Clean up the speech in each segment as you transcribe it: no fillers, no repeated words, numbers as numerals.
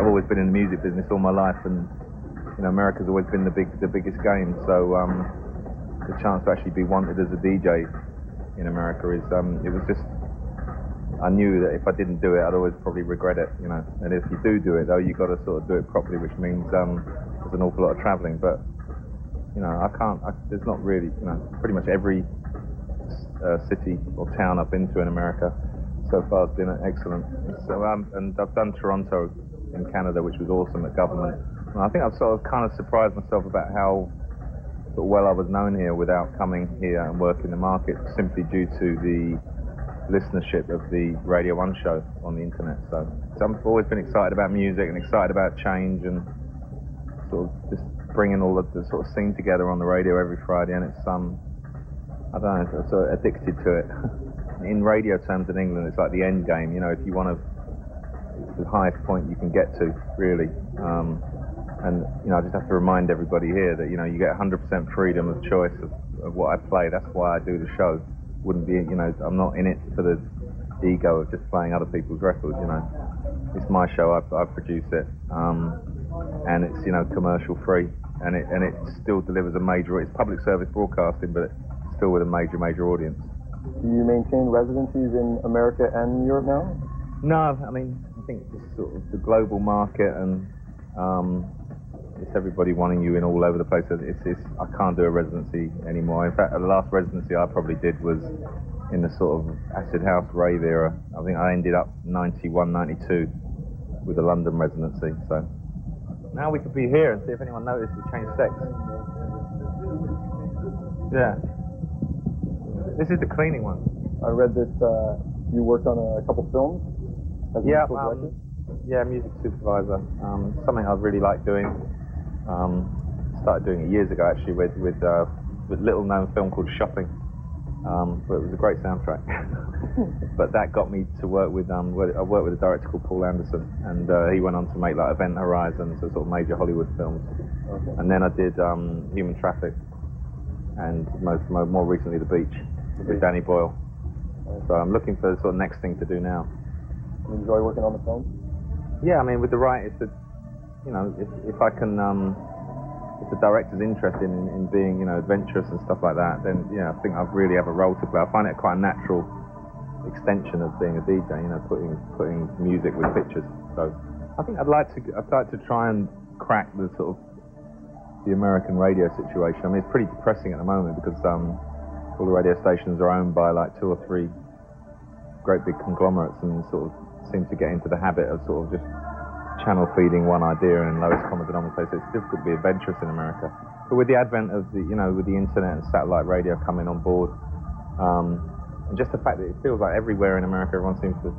I've always been in the music business all my life, and America's always been the biggest game. So the chance to actually be wanted as a DJ in America is it was just. I knew that if I didn't do it, I'd always probably regret it, And if you do it, though, you got to sort of do it properly, which means there's an awful lot of travelling. But I can't. There's not really, pretty much every city or town I've been to in America so far has been excellent. So and I've done Toronto in Canada, which was awesome at Government. And I think I've sort of kind of surprised myself about how sort of well I was known here without coming here and working the market, simply due to the listenership of the Radio 1 show on the internet. So I've always been excited about music and excited about change and sort of just bringing all of the sort of scene together on the radio every Friday, and it's I don't know, I'm sort of addicted to it. In radio terms in England, it's like the end game, if you want to, it's the highest point you can get to, really. And I just have to remind everybody here that you get 100% freedom of choice of what I play. That's why I do the show. Wouldn't be, I'm not in it for the ego of just playing other people's records, It's my show, I produce it, and it's, commercial free, and it still delivers it's public service broadcasting, but it's still with a major audience. Do you maintain residencies in America and Europe now? No, I think it's sort of the global market, and it's everybody wanting you in all over the place. I can't do a residency anymore. In fact, the last residency I probably did was in the sort of acid house rave era. I think I ended up 91, 92 with the London residency. So now we could be here and see if anyone noticed we changed sex. Yeah. This is the cleaning one. I read that you worked on a couple films as a musical director. Yeah, music supervisor. Something I really like doing. Started doing it years ago, actually, with a little-known film called Shopping. But it was a great soundtrack. But that got me to work with. I worked with a director called Paul Anderson, and he went on to make like Event Horizon, so sort of major Hollywood films. Okay. And then I did Human Traffic, and more recently The Beach with Danny Boyle. So I'm looking for the sort of next thing to do now. You enjoy working on the film? Yeah, with the right, if I can, if the director's interested in being, adventurous and stuff like that, then I think I really have a role to play. I find it quite a natural extension of being a DJ, putting music with pictures. So I think I'd like to try and crack the sort of the American radio situation. It's pretty depressing at the moment because all the radio stations are owned by like 2 or 3 great big conglomerates, and sort of seem to get into the habit of sort of just channel feeding one idea and lowest common denominator. So it's difficult to be adventurous in America. But with the advent of with the internet and satellite radio coming on board, and just the fact that it feels like everywhere in America, everyone seems to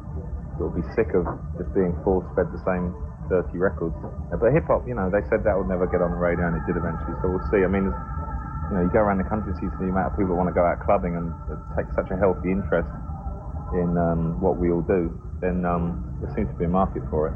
sort of be sick of just being force-fed the same 30 records. But hip-hop, they said that would never get on the radio, and it did eventually. So we'll see. You go around the country and see the amount of people that want to go out clubbing and take such a healthy interest in what we all do, then there seems to be a market for it.